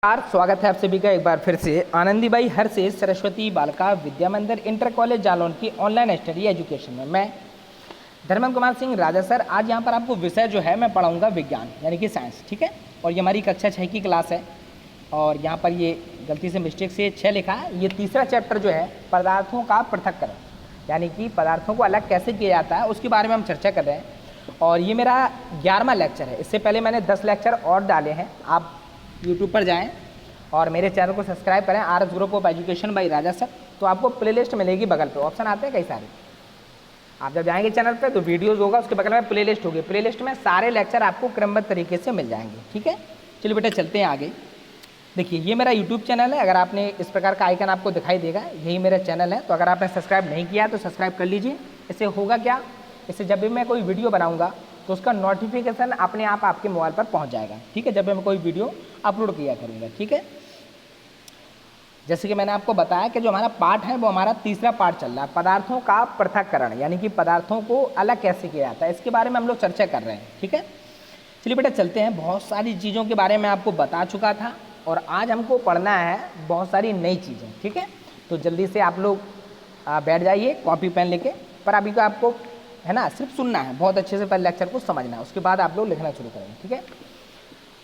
स्वागत है आप सभी का एक बार फिर से आनंदीबाई हर से सरस्वती बालिका विद्या मंदिर इंटर कॉलेज जालौन की ऑनलाइन स्टडी एजुकेशन में मैं धर्मेंद्र कुमार सिंह राजा सर आज यहाँ पर आपको विषय जो है मैं पढ़ाऊँगा विज्ञान यानी कि साइंस। ठीक है, और ये हमारी कक्षा 6 की क्लास है और यहाँ पर ये गलती से मिस्टेक से 6 लिखा है। ये तीसरा चैप्टर जो है पदार्थों का पृथक्करण यानी कि पदार्थों को अलग कैसे किया जाता है उसके बारे में हम चर्चा कर रहे हैं और ये मेरा 11वां लेक्चर है। इससे पहले मैंने 10 लेक्चर और डाले हैं। आप यूट्यूब पर जाएं और मेरे चैनल को सब्सक्राइब करें RS group of education by Raja sir. तो आपको प्लेलिस्ट मिलेगी, बगल पे ऑप्शन आते हैं कई सारे। आप जब जाएंगे चैनल पे तो वीडियोस होगा, उसके बगल में प्लेलिस्ट होगी। प्लेलिस्ट में सारे लेक्चर आपको क्रमबद्ध तरीके से मिल जाएंगे। ठीक है, चलिए बेटा चलते हैं आगे। देखिए ये मेरा यूट्यूब चैनल है। अगर आपने इस प्रकार का आइकन आपको दिखाई देगा, यही मेरा चैनल है। तो अगर आपने सब्सक्राइब नहीं किया तो सब्सक्राइब कर लीजिए। इससे होगा क्या, इससे जब भी मैं कोई वीडियो बनाऊँगा तो उसका नोटिफिकेशन अपने आप आपके मोबाइल पर पहुंच जाएगा। ठीक है, जब भी मैं कोई वीडियो अपलोड किया करूँगा। ठीक है, जैसे कि मैंने आपको बताया कि जो हमारा पार्ट है वो हमारा तीसरा पार्ट चल रहा है, पदार्थों का पृथक्करण यानी कि पदार्थों को अलग कैसे किया जाता है, इसके बारे में हम लोग चर्चा कर रहे हैं। ठीक है, चलिए बेटा चलते हैं। बहुत सारी चीज़ों के बारे में आपको बता चुका था और आज हमको पढ़ना है बहुत सारी नई चीज़ें। ठीक है, तो जल्दी से आप लोग बैठ जाइए कॉपी पेन लेके। पर अभी को आपको है ना सिर्फ सुनना है, बहुत अच्छे से पहले लेक्चर को समझना है, उसके बाद आप लोग लिखना शुरू करेंगे। ठीक है,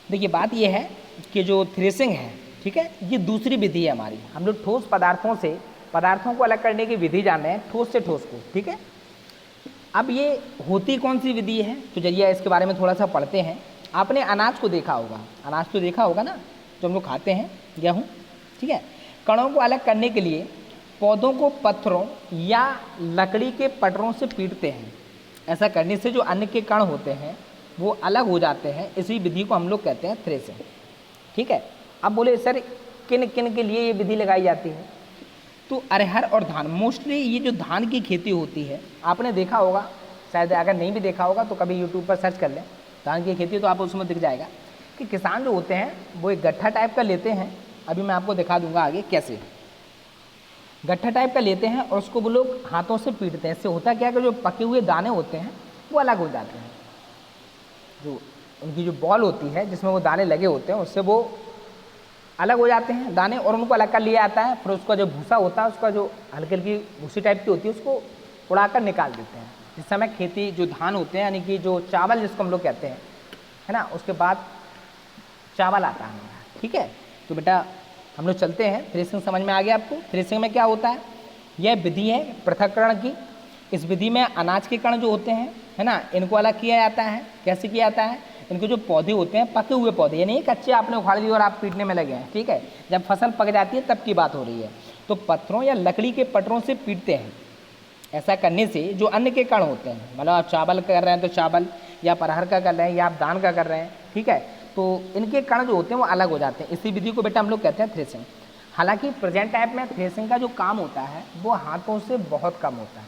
देखिए बात ये है कि जो थ्रेसिंग है, ठीक है, ये दूसरी विधि है हमारी। हम लोग ठोस पदार्थों से पदार्थों को अलग करने की विधि जान रहे हैं, ठोस से ठोस को। ठीक है, अब ये होती कौन सी विधि है तो चलिए इसके बारे में थोड़ा सा पढ़ते हैं। आपने अनाज को देखा होगा, अनाज तो देखा होगा ना जो हम लोग खाते हैं, गेहूँ। ठीक है, कणों को अलग करने के लिए पौधों को पत्थरों या लकड़ी के पटरों से पीटते हैं। ऐसा करने से जो अन्न के कण होते हैं वो अलग हो जाते हैं। इसी विधि को हम लोग कहते हैं थ्रेसिंग। ठीक है, अब बोले सर किन किन के लिए ये विधि लगाई जाती है, तो अरहर और धान, मोस्टली ये जो धान की खेती होती है आपने देखा होगा, शायद अगर नहीं भी देखा होगा तो कभी यूट्यूब पर सर्च कर लें धान की खेती, तो आपको उसमें दिख जाएगा कि किसान जो होते हैं वो एक गट्ठा टाइप का लेते हैं। अभी मैं आपको दिखा दूंगा आगे कैसे गट्ठा टाइप का लेते हैं और उसको वो लोग हाथों से पीटते हैं। इससे होता क्या कि जो पके हुए दाने होते हैं वो अलग हो जाते हैं। जो उनकी जो बॉल होती है जिसमें वो दाने लगे होते हैं उससे वो अलग हो जाते हैं दाने, और उनको अलग कर लिया जाता है। फिर उसका जो भूसा होता है, उसका जो हल्की हल्की भूसी टाइप की होती है, उसको उड़ाकर निकाल देते हैं। जिस समय खेती जो धान होते हैं यानी कि जो चावल जिसको हम लोग कहते हैं, है ना, उसके बाद चावल आता है हमारा। ठीक है, तो बेटा हम लोग चलते हैं। थ्रेसिंग समझ में आ गया आपको। थ्रेसिंग में क्या होता है, यह विधि है पृथक्करण की। इस विधि में अनाज के कण जो होते हैं, है ना, इनको अलग किया जाता है। कैसे किया जाता है, इनके जो पौधे होते हैं, पके हुए पौधे, ये नहीं कच्चे आपने उखाड़ लिए और आप पीटने में लगे हैं। ठीक है, जब फसल पक जाती है तब की बात हो रही है। तो पत्थरों या लकड़ी के पटरों से पीटते हैं। ऐसा करने से जो अन्न के कण होते हैं, मतलब आप चावल कर रहे हैं तो चावल, या अरहर का कर रहे हैं या आप धान का कर रहे हैं, ठीक है, तो इनके कण जो होते हैं वो अलग हो जाते हैं। इसी विधि को बेटा हम लोग कहते हैं थ्रेसिंग। हालांकि प्रेजेंट टाइप में थ्रेसिंग का जो काम होता है वो हाथों से बहुत कम होता है।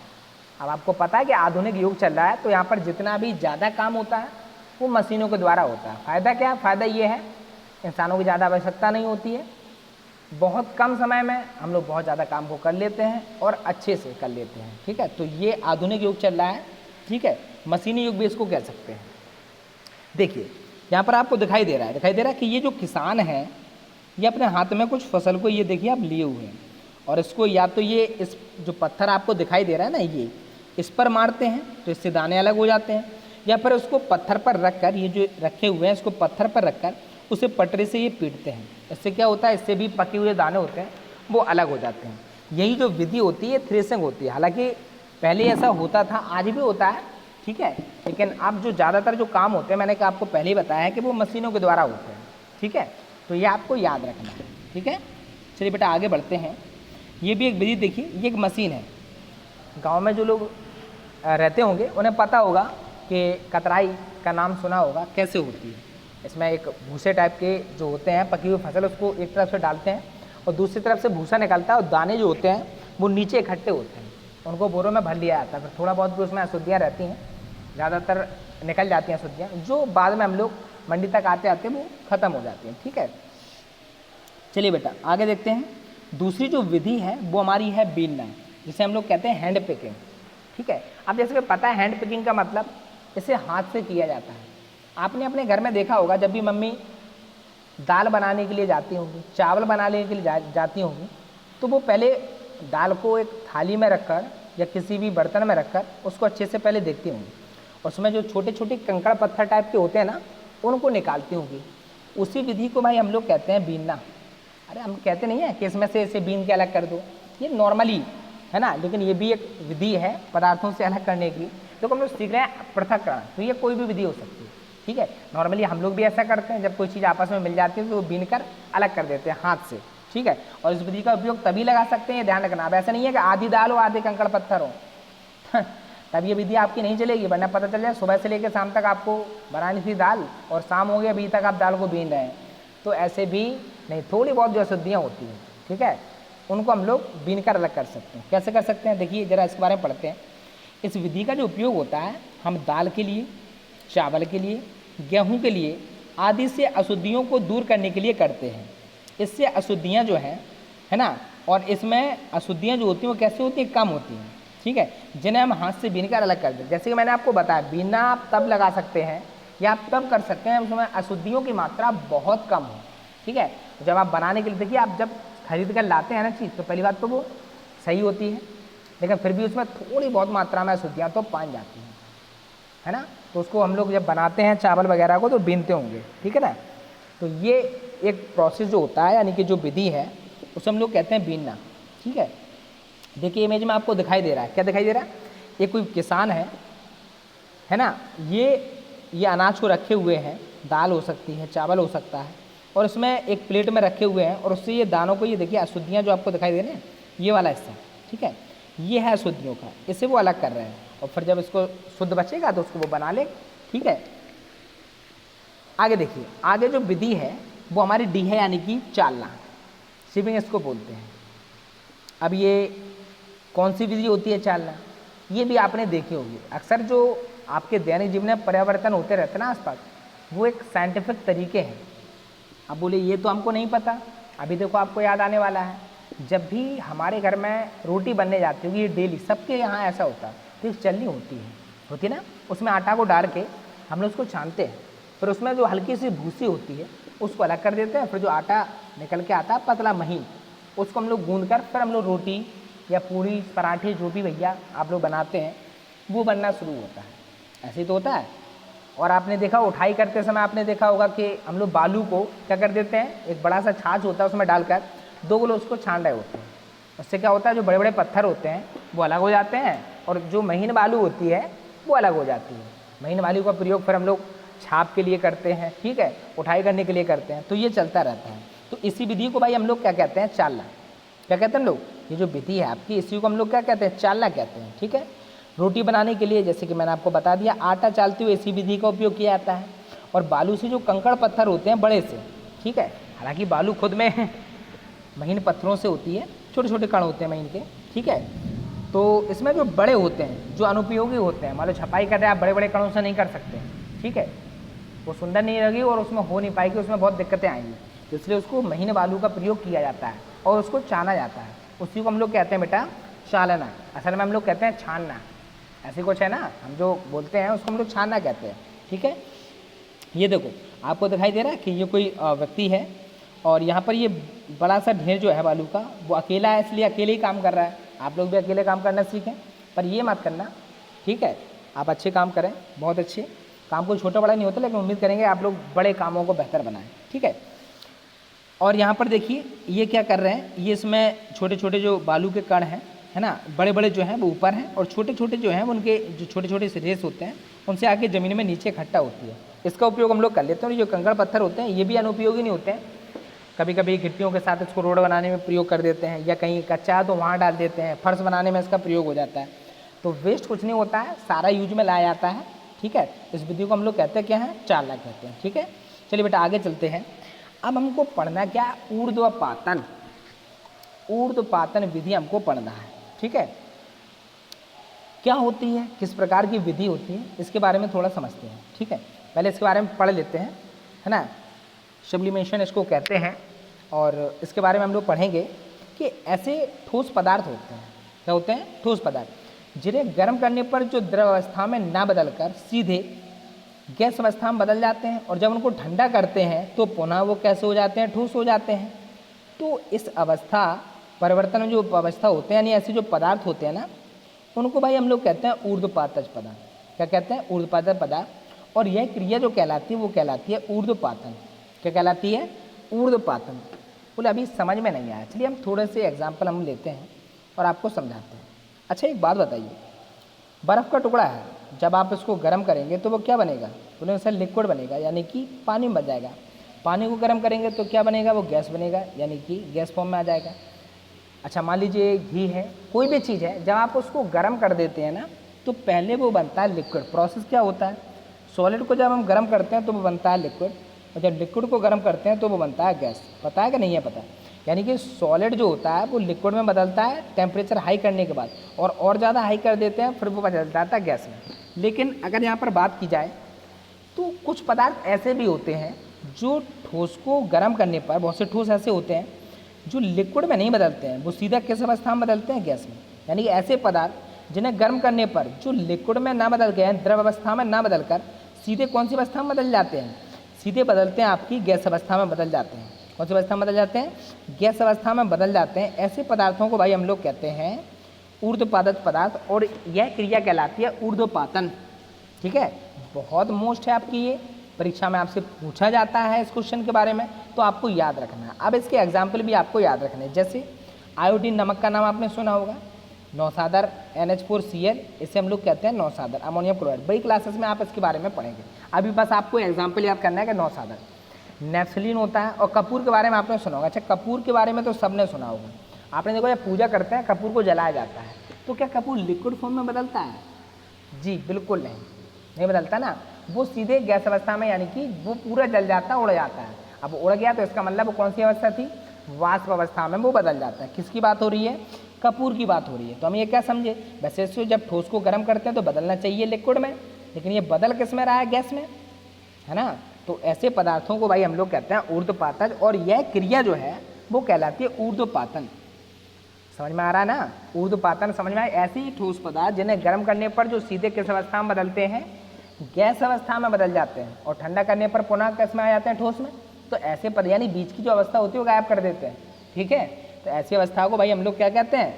अब आपको पता है कि आधुनिक युग चल रहा है तो यहाँ पर जितना भी ज़्यादा काम होता है वो मशीनों के द्वारा होता है। फ़ायदा क्या है, फ़ायदा ये है इंसानों की ज़्यादा आवश्यकता नहीं होती है। बहुत कम समय में हम लोग बहुत ज़्यादा काम को कर लेते हैं और अच्छे से कर लेते हैं। ठीक है, तो ये आधुनिक युग चल रहा है। ठीक है, मशीनी युग भी इसको कह सकते हैं। देखिए यहाँ पर आपको दिखाई दे रहा है कि ये जो किसान है ये अपने हाथ में कुछ फसल को, ये देखिए आप लिए हुए हैं, और इसको या तो ये इस जो पत्थर आपको दिखाई दे रहा है ना, ये इस पर मारते हैं तो इससे दाने अलग हो जाते हैं, या फिर उसको पत्थर पर रखकर, ये जो रखे हुए हैं इसको पत्थर पर रखकर उसे पटरे से ये पीटते हैं। इससे क्या होता है, इससे भी पके हुए दाने होते हैं वो अलग हो जाते हैं। यही जो विधि होती है थ्रेसिंग होती है। हालांकि पहले ऐसा होता था, आज भी होता है, ठीक है, लेकिन अब जो ज़्यादातर जो काम होते हैं, मैंने कहा आपको पहले ही बताया है कि वो मशीनों के द्वारा होते हैं। ठीक है, तो ये आपको याद रखना है। ठीक है, चलिए बेटा आगे बढ़ते हैं। ये भी एक विधि देखिए, ये एक मशीन है। गाँव में जो लोग रहते होंगे उन्हें पता होगा कि कतराई का नाम सुना होगा, कैसे होती है। इसमें एक भूसे टाइप के जो होते हैं पकी हुई फसल, उसको एक तरफ से डालते हैं और दूसरी तरफ से भूसा निकलता है और दाने जो होते हैं वो नीचे इकट्ठे होते हैं, उनको बोरों में भर लिया जाता है। फिर थोड़ा बहुत भी उसमें अशुद्धियाँ रहती हैं, ज़्यादातर निकल जाती हैं अशुद्धियाँ, जो बाद में हम लोग मंडी तक आते आते वो ख़त्म हो जाती हैं। ठीक है, चलिए बेटा आगे देखते हैं। दूसरी जो विधि है वो हमारी है बीनना, जिसे हम लोग कहते हैं हैंड पिकिंग। ठीक है, अब जैसे कि पता है हैंड पिकिंग का मतलब इसे हाथ से किया जाता है। आपने अपने घर में देखा होगा जब भी मम्मी दाल बनाने के लिए जाती होंगी, चावल बनाने के लिए जाती होंगी, तो वो पहले दाल को एक थाली में रखकर या किसी भी बर्तन में रखकर उसको अच्छे से पहले देखती होंगी। उसमें जो छोटे छोटे कंकड़ पत्थर टाइप के होते हैं ना, उनको निकालती होंगी। उसी विधि को भाई हम लोग कहते हैं बीनना। अरे हम कहते नहीं है कि इसमें से इसे बीन के अलग कर दो, ये नॉर्मली है ना, लेकिन ये भी एक विधि है पदार्थों से अलग करने की। तो हम लोग सीख रहे हैं पृथक्करण, तो ये कोई भी विधि हो सकती है, ठीक है। नॉर्मली हम लोग भी ऐसा करते हैं, जब कोई चीज़ आपस में मिल जाती है तो वो बीन कर अलग कर देते हैं हाथ से, ठीक है। और इस विधि का उपयोग तभी लगा सकते हैं, ध्यान रखना। अब ऐसा नहीं है कि आधी दाल हो आधे कंकड़ पत्थर हो तब ये विधि आपकी नहीं चलेगी, वरना पता चल जाए सुबह से लेकर शाम तक आपको बनानी थी दाल और शाम हो गया अभी तक आप दाल को बीन रहे हैं, तो ऐसे भी नहीं। थोड़ी बहुत जो अशुद्धियाँ होती हैं, ठीक है, उनको हम लोग बीन कर अलग कर सकते हैं। कैसे कर सकते हैं, देखिए जरा इसके बारे में पढ़ते हैं। इस विधि का जो उपयोग होता है, हम दाल के लिए, चावल के लिए, गेहूँ के लिए आदि से अशुद्धियों को दूर करने के लिए करते हैं। इससे अशुद्धियाँ जो हैं, है ना, और इसमें अशुद्धियाँ जो होती हैं वो कैसे होती हैं, कम होती हैं, ठीक है, जिन्हें हम हाथ से बीनकर अलग कर दें। जैसे कि मैंने आपको बताया, बीनना आप तब लगा सकते हैं या आप तब कर सकते हैं उसमें अशुद्धियों की मात्रा बहुत कम हो, ठीक है। जब आप बनाने के लिए, देखिए आप जब खरीद कर लाते हैं ना चीज़, तो पहली बात तो वो सही होती है, लेकिन फिर भी उसमें थोड़ी बहुत मात्रा में अशुद्धियाँ तो पाई जाती हैं, है ना। तो उसको हम लोग जब बनाते हैं चावल वगैरह को तो बीनते होंगे, ठीक है ना। तो ये एक प्रोसेस जो होता है, यानी कि जो विधि है, उसे हम लोग कहते हैं बीनना, ठीक है। देखिए इमेज में आपको दिखाई दे रहा है, क्या दिखाई दे रहा है, ये कोई किसान है ना, ये अनाज को रखे हुए हैं, दाल हो सकती है, चावल हो सकता है, और उसमें एक प्लेट में रखे हुए हैं, और उससे ये दानों को, ये देखिए अशुद्धियाँ जो आपको दिखाई दे रही हैं, ये वाला हिस्सा, ठीक है, ये है अशुद्धियों का, इसे वो अलग कर रहे हैं। और फिर जब इसको शुद्ध बचेगा तो उसको वो बना ले, ठीक है। आगे देखिए, आगे जो विधि है वो हमारी डी है, यानी कि चालना, शिविंग इसको बोलते हैं। अब ये कौन सी विधि होती है चालना, ये भी आपने देखी होगी। अक्सर जो आपके दैनिक जीवन में परिवर्तन होते रहते हैं ना आसपास, वो एक साइंटिफिक तरीके हैं। अब बोले ये तो हमको नहीं पता, अभी देखो आपको याद आने वाला है, जब भी हमारे घर में रोटी बनने जाती होगी, ये डेली सबके यहाँ ऐसा होता है, तो एक चलनी होती है ना, उसमें आटा को डाल के हम लोग उसको छानते हैं, फिर उसमें जो हल्की सी भूसी होती है उसको अलग कर देते हैं, फिर जो आटा निकल के आता है पतला महीन, उसको हम लोग गूंद कर फिर हम लोग रोटी या पूरी, पराठे, जो भी भैया आप लोग बनाते हैं वो बनना शुरू होता है। ऐसे ही तो होता है। और आपने देखा उठाई करते समय आपने देखा होगा कि हम लोग बालू को क्या कर देते हैं, एक बड़ा सा छाछ होता है उसमें डालकर 2 किलो उसको छान रहे होते हैं। उससे क्या होता है, जो बड़े बड़े पत्थर होते हैं वो अलग हो जाते हैं, और जो महीन बालू होती है वो अलग हो जाती है। महीन बालू का प्रयोग फिर हम लोग छाप के लिए करते हैं, ठीक है, उठाई करने के लिए करते हैं, तो ये चलता रहता है। तो इसी विधि को भाई हम लोग क्या कहते हैं, चालना। क्या कहते हैं हम लोग, ये जो विधि है आपकी, इसी को हम लोग क्या कहते हैं, चालना कहते हैं, ठीक है। रोटी बनाने के लिए, जैसे कि मैंने आपको बता दिया, आटा चालते हुए इसी विधि का उपयोग किया जाता है। और बालू से जो कंकड़ पत्थर होते हैं बड़े से, ठीक है, हालांकि बालू खुद में महीन पत्थरों से होती है, छोटे छोटे कण होते हैं महीन के, ठीक है। तो इसमें जो बड़े होते हैं, जो अनुपयोगी होते हैं, मान लो छपाई कर रहे हैं आप, बड़े बड़े कणों से नहीं कर सकते, ठीक है, वो सुंदर नहीं लगेगी और उसमें हो नहीं पाएगी, उसमें बहुत दिक्कतें आएंगी। तो इसलिए उसको महीन बालू का प्रयोग किया जाता है और उसको छाना जाता है। उसी को हम लोग कहते हैं बेटा चालना। असल में हम लोग कहते हैं छानना, ऐसी कुछ है ना, हम जो बोलते हैं उसको हम लोग छानना कहते हैं, ठीक है। ये देखो आपको दिखाई दे रहा है कि ये कोई व्यक्ति है, और यहाँ पर ये बड़ा सा ढेर जो है बालू का, वो अकेला है, इसलिए अकेले ही काम कर रहा है। आप लोग भी अकेले काम करना सीखें, पर ये मत करना, ठीक है। आप अच्छे काम करें, बहुत अच्छे काम, कोई छोटा बड़ा नहीं होता, लेकिन उम्मीद करेंगे आप लोग बड़े कामों को बेहतर बनाएं, ठीक है। और यहाँ पर देखिए ये क्या कर रहे हैं, ये इसमें छोटे छोटे जो बालू के कण हैं, है ना, बड़े बड़े जो हैं वो ऊपर हैं, और छोटे छोटे जो हैं उनके जो छोटे छोटे से रेस होते हैं उनसे आके ज़मीन में नीचे इकट्ठा होती है। इसका उपयोग हम लोग कर लेते हैं। और जो कंकड़ पत्थर होते हैं ये भी अनुपयोगी नहीं होते हैं, कभी कभी गिट्टियों के साथ इसको रोड बनाने में प्रयोग कर देते हैं, या कहीं कच्चा है तो वहाँ डाल देते हैं, फर्श बनाने में इसका प्रयोग हो जाता है। तो वेस्ट कुछ नहीं होता है, सारा यूज में लाया जाता है, ठीक है। इस विधि को हम लोग कहते हैं क्या है, चालना कहते हैं, ठीक है। चलिए बेटा आगे चलते हैं। अब हमको पढ़ना क्या है, ऊर्ध्वपातन। ऊर्ध्वपातन विधि हमको पढ़ना है, ठीक है। क्या होती है, किस प्रकार की विधि होती है, इसके बारे में थोड़ा समझते हैं, ठीक है। पहले इसके बारे में पढ़ लेते हैं, है ना। सब्लिमेशन इसको कहते हैं, और इसके बारे में हम लोग पढ़ेंगे कि ऐसे ठोस पदार्थ होते हैं, क्या होते हैं, ठोस पदार्थ, जिन्हें गर्म करने पर जो द्रव अवस्था में ना बदलकर सीधे गैस अवस्था में बदल जाते हैं, और जब उनको ठंडा करते हैं तो पुनः वो कैसे हो जाते हैं, ठोस हो जाते हैं। तो इस अवस्था परिवर्तन में जो अवस्था होते हैं, यानी ऐसे जो पदार्थ होते हैं ना, उनको भाई हम लोग कहते हैं ऊर्ध्वपातज पदार्थ। क्या कहते हैं, ऊर्ध्वपातज पदार्थ। और यह क्रिया जो कहलाती है वो कहलाती है ऊर्ध्वपातन। क्या कहलाती है, ऊर्ध्वपातन। बोले अभी समझ में नहीं आया, चलिए हम थोड़े से एग्जाम्पल हम लेते हैं और आपको समझाते हैं। अच्छा एक बात बताइए, बर्फ़ का टुकड़ा है, जब आप इसको गर्म करेंगे तो वो क्या बनेगा, बोले सर लिक्विड बनेगा, यानी कि पानी में बन जाएगा। पानी को गर्म करेंगे तो क्या बनेगा, वो गैस बनेगा, यानी कि गैस फॉर्म में आ जाएगा। अच्छा मान लीजिए घी है, कोई भी चीज़ है, जब आप उसको गर्म कर देते हैं ना तो पहले वो बनता है लिक्विड। प्रोसेस क्या होता है, सॉलिड को जब हम गर्म करते हैं तो वो बनता है लिक्विड, और जब लिक्विड को गर्म करते हैं तो वो बनता है गैस। पता है कि नहीं है पता, यानी कि सॉलिड जो होता है वो लिक्विड में बदलता है टेम्परेचर हाई करने के बाद, और ज़्यादा हाई कर देते हैं फिर वो बदल जाता है गैस में। लेकिन अगर यहाँ पर बात की जाए तो कुछ पदार्थ ऐसे भी होते हैं जो ठोस को गर्म करने पर, बहुत से ठोस ऐसे होते हैं जो लिक्विड में नहीं बदलते हैं, वो सीधा किस अवस्था में बदलते हैं, गैस में। यानी कि ऐसे पदार्थ जिन्हें गर्म करने पर जो लिक्विड में ना बदल गए हैं, द्रव अवस्था में ना बदल कर सीधे कौन सी अवस्था में बदल जाते हैं, सीधे बदलते हैं आपकी गैस अवस्था में बदल जाते हैं। कौन सी अवस्था में बदल जाते हैं, गैस अवस्था में बदल जाते हैं। ऐसे पदार्थों को भाई हम लोग कहते हैं ऊर्ध्वपातज पदार्थ, और यह क्रिया कहलाती है ऊर्ध्वपातन। ठीक है, बहुत मोस्ट है आपकी, ये परीक्षा में आपसे पूछा जाता है इस क्वेश्चन के बारे में, तो आपको याद रखना है। अब इसके एग्जाम्पल भी आपको याद रखने हैं, जैसे आयोडीन नमक का नाम आपने सुना होगा, नौसादर NH4Cl, इसे हम लोग कहते हैं नौसादर अमोनियम क्लोराइड। बड़ी क्लासेस में आप इसके बारे में पढ़ेंगे, अभी बस आपको एग्जाम्पल याद करना है कि नौसादर। नेफ्थलीन होता है, और कपूर के बारे में आपने सुना होगा। अच्छा कपूर के बारे में तो सबने सुना होगा, आपने देखो जब पूजा करते हैं कपूर को जलाया जाता है, तो क्या कपूर लिक्विड फॉर्म में बदलता है, जी बिल्कुल नहीं बदलता ना, वो सीधे गैस अवस्था में, यानी कि वो पूरा जल जाता है, उड़ जाता है। अब उड़ गया तो इसका मतलब वो कौन सी अवस्था थी, वाष्प अवस्था में वो बदल जाता है। किसकी बात हो रही है, कपूर की बात हो रही है। तो हम ये क्या समझे, वैसे इसको जब ठोस को गर्म करते हैं तो बदलना चाहिए लिक्विड में, लेकिन ये बदल किस में रहा है, गैस में, है ना। तो ऐसे पदार्थों को भाई हम लोग कहते हैं ऊर्ध्वपातज, और यह क्रिया जो है वो कहलाती है ऊर्ध्वपातन। समझ में आ रहा है ना, ऊर्ध्वपातन समझ में आए। ऐसे ही ठोस पदार्थ जिन्हें गर्म करने पर जो सीधे किस अवस्था में बदलते हैं, गैस अवस्था में बदल जाते हैं, और ठंडा करने पर पुनः किस में आ जाते हैं, ठोस में। तो ऐसे पद यानी बीच की जो अवस्था होती है वो गायब कर देते हैं। ठीक है, तो ऐसी अवस्था को भाई हम लोग क्या कहते हैं,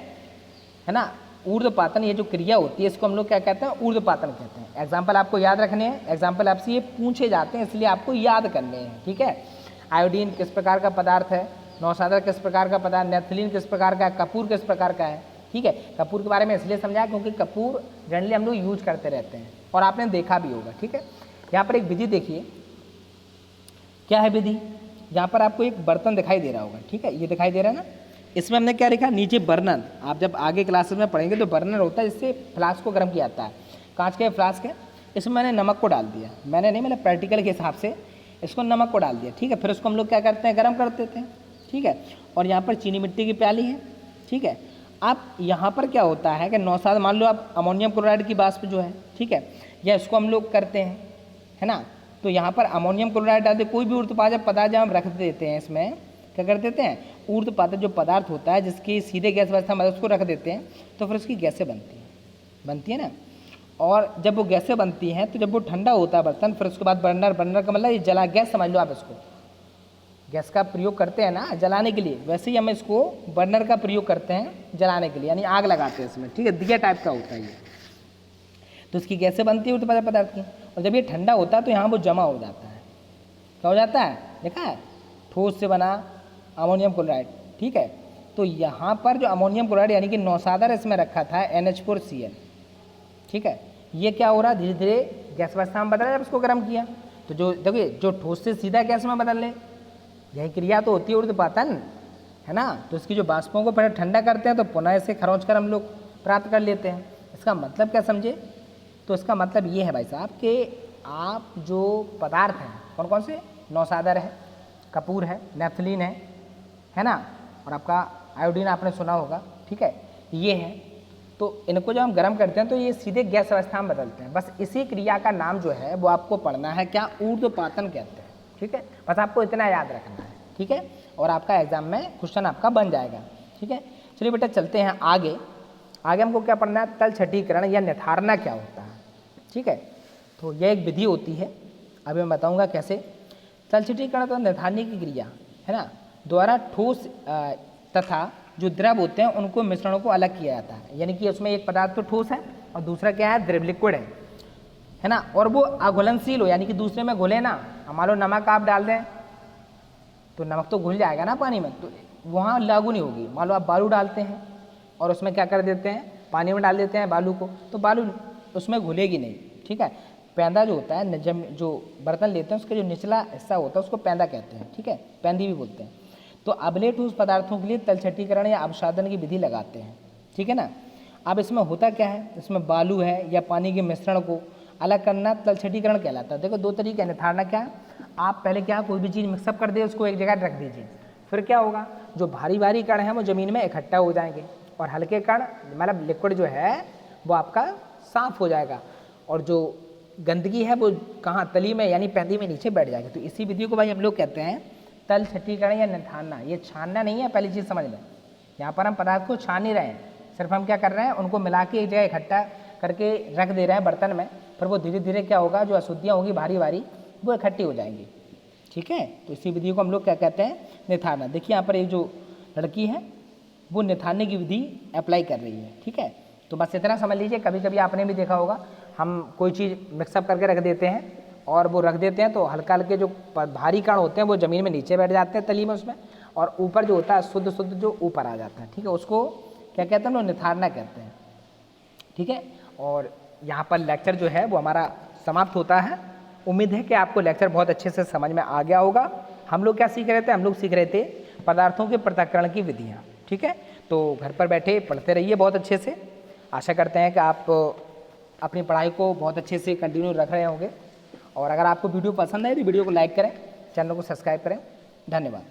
है ना, ऊर्ध्वपातन। ये जो क्रिया होती है इसको हम लोग क्या कहते हैं, ऊर्ध्वपातन कहते हैं। एग्जाम्पल आपको याद रखने हैं, एग्जाम्पल आपसे ये पूछे जाते हैं इसलिए आपको याद करने हैं। ठीक है, आयोडीन किस प्रकार का पदार्थ है, नौसादर किस प्रकार का पदार्थ, नेफ्थलीन किस प्रकार का है, कपूर किस प्रकार का है। ठीक है, कपूर के बारे में इसलिए समझाया क्योंकि कपूर जनरली हम लोग यूज करते रहते हैं और आपने देखा भी होगा। ठीक है, यहाँ पर एक विधि देखिए, क्या है विधि, यहाँ पर आपको एक बर्तन दिखाई दे रहा होगा। ठीक है, ये दिखाई दे रहा है ना, इसमें हमने क्या लिखा, नीचे बर्नर। आप जब आगे क्लासेस में पढ़ेंगे तो बर्नर होता है जिससे फ्लास्क को गर्म किया जाता है, कांच के फ्लास्क है। इसमें मैंने नमक को डाल दिया, मैंने नहीं, मैंने प्रैक्टिकल के हिसाब से इसको नमक को डाल दिया। ठीक है, फिर उसको हम लोग क्या करते हैं, गर्म कर देते हैं। ठीक है, और यहाँ पर चीनी मिट्टी की प्याली है। ठीक है, अब यहाँ पर क्या होता है कि नौसाद, मान लो आप अमोनियम क्लोराइड की वाष्प जो है, ठीक है, या इसको हम लोग करते हैं, है ना, तो यहाँ पर अमोनियम क्लोराइड डालते, कोई भी ऊर्ध्वपातज पदार्थ जब हम रख देते हैं, इसमें क्या कर देते हैं, ऊर्ध्वपातज जो पदार्थ होता है जिसकी सीधे गैस अवस्था में उसको रख देते हैं, तो फिर उसकी गैसें बनती है ना। और जब वो गैसें बनती हैं तो जब वो ठंडा होता है बर्तन, फिर उसके बाद बर्नर का मतलब ये जला गैस समझ लो आप, इसको गैस का प्रयोग करते हैं ना जलाने के लिए, वैसे ही हम इसको बर्नर का प्रयोग करते हैं जलाने के लिए, यानी आग लगाते हैं इसमें। ठीक है, दिया टाइप का होता है ये, तो इसकी गैसें बनती है ऊर्ध्वपातज पदार्थ की, और जब ये ठंडा होता है तो यहाँ वो जमा हो जाता है। क्या हो जाता है, देखा है, ठोस से बना अमोनियम क्लोराइड। ठीक है, तो यहाँ पर जो अमोनियम क्लोराइड यानी कि नौसादर इसमें रखा था NH4Cl, ठीक है, ये क्या हो रहा है, धीरे धीरे गैस अवस्था में बदला जब इसको गर्म किया, तो जो देखिए जो ठोस से सीधा गैस में बदल ले, यही क्रिया तो होती है ऊर्ध्वपातन, है ना। तो इसकी जो वाष्पों को पहले ठंडा करते हैं तो पुनः इसे खरोंच कर हम लोग प्राप्त कर लेते हैं। इसका मतलब क्या समझे, तो इसका मतलब ये है भाई साहब कि आप जो पदार्थ हैं कौन कौन से, नौसादर है, कपूर है, नेफ्थलीन है ना, और आपका आयोडीन आपने सुना होगा। ठीक है, ये है, तो इनको जब हम गर्म करते हैं तो ये सीधे गैस अवस्था में बदलते हैं। बस इसी क्रिया का नाम जो है वो आपको पढ़ना है, क्या, ऊर्ध्वपातन कहते हैं। ठीक है, बस आपको इतना याद रखना है। ठीक है, और आपका एग्जाम में क्वेश्चन आपका बन जाएगा। ठीक है, चलिए बेटा चलते हैं आगे। आगे हमको क्या पढ़ना है, तल छठीकरण या निथारना क्या होता है। ठीक है, तो यह एक विधि होती है अभी मैं बताऊंगा कैसे। तलछटीकरण तो निथारने की क्रिया है ना, द्वारा ठोस तथा जो द्रव होते हैं उनको मिश्रणों को अलग किया जाता है। यानी कि उसमें एक पदार्थ तो ठोस है और दूसरा क्या है, द्रव लिक्विड है ना, और वो अघुलनशील हो, यानी कि दूसरे में घुले ना। मान लो नमक आप डाल दें तो नमक तो घुल जाएगा ना पानी में, तो वहाँ लागू नहीं होगी। मान लो आप बालू डालते हैं और उसमें क्या कर देते हैं, पानी में डाल देते हैं बालू को, तो बालू उसमें घुलेगी नहीं। ठीक है, पैंदा जो होता है, जब जो बर्तन लेते हैं उसका जो निचला हिस्सा होता है उसको पैंदा कहते हैं। ठीक है, पैंदी भी बोलते हैं। तो अबले ठोस पदार्थों के लिए तलछटीकरण या अवसादन की विधि लगाते हैं। ठीक है ना। अब इसमें होता क्या है, इसमें बालू है या पानी के मिश्रण को अलग करना तलछटीकरण कहलाता है। देखो दो तरीके हैं निथारना। क्या, आप पहले क्या कोई भी चीज़ मिक्सअप कर दे, उसको एक जगह रख दीजिए, फिर क्या होगा, जो भारी भारी कण हैं वो ज़मीन में इकट्ठा हो जाएंगे और हल्के कण मतलब लिक्विड जो है वो आपका साफ हो जाएगा, और जो गंदगी है वो कहाँ, तली में यानी पैंदी में नीचे बैठ जाएगी। तो इसी विधि को भाई हम लोग कहते हैं तलछटीकरण या निथारना। ये छानना नहीं है, पहली चीज़ समझ लें। यहाँ पर हम पदार्थ को छान नहीं रहे हैं, सिर्फ हम क्या कर रहे हैं, उनको मिला के एक जगह इकट्ठा करके रख दे रहे हैं बर्तन में, फिर वो धीरे धीरे क्या होगा, जो अशुद्धियाँ होगी भारी भारी वो इकट्ठी हो जाएंगी। ठीक है, तो इसी विधि को हम लोग क्या कहते हैं, निथारना। देखिए यहाँ पर एक जो लड़की है वो निथारने की विधि अप्लाई कर रही है। ठीक है, तो बस इतना समझ लीजिए। कभी कभी आपने भी देखा होगा, हम कोई चीज़ मिक्सअप करके रख देते हैं और वो रख देते हैं तो हल्का हल्के जो भारी कण होते हैं वो ज़मीन में नीचे बैठ जाते हैं तली में उसमें, और ऊपर जो होता है शुद्ध शुद्ध जो ऊपर आ जाता है। ठीक है, उसको क्या कहते हैं, वो निथारना कहते हैं। ठीक है, और यहाँ पर लेक्चर जो है वो हमारा समाप्त होता है। उम्मीद है कि आपको लेक्चर बहुत अच्छे से समझ में आ गया होगा। हम लोग क्या सीख रहे थे, हम लोग सीख रहे थे पदार्थों के पृथक्करण की विधियाँ। ठीक है, तो घर पर बैठे पढ़ते रहिए बहुत अच्छे से। आशा करते हैं कि आप अपनी पढ़ाई को बहुत अच्छे से कंटिन्यू रख रहे होंगे, और अगर आपको वीडियो पसंद आए तो वीडियो को लाइक करें, चैनल को सब्सक्राइब करें। धन्यवाद।